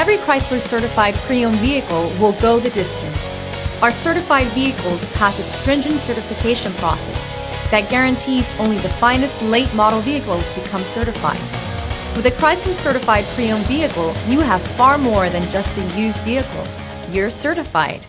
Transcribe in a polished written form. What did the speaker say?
Every Chrysler certified pre-owned vehicle will go the distance. Our certified vehicles pass a stringent certification process that guarantees only the finest late model vehicles become certified. With a Chrysler certified pre-owned vehicle, you have far more than just a used vehicle. You're certified.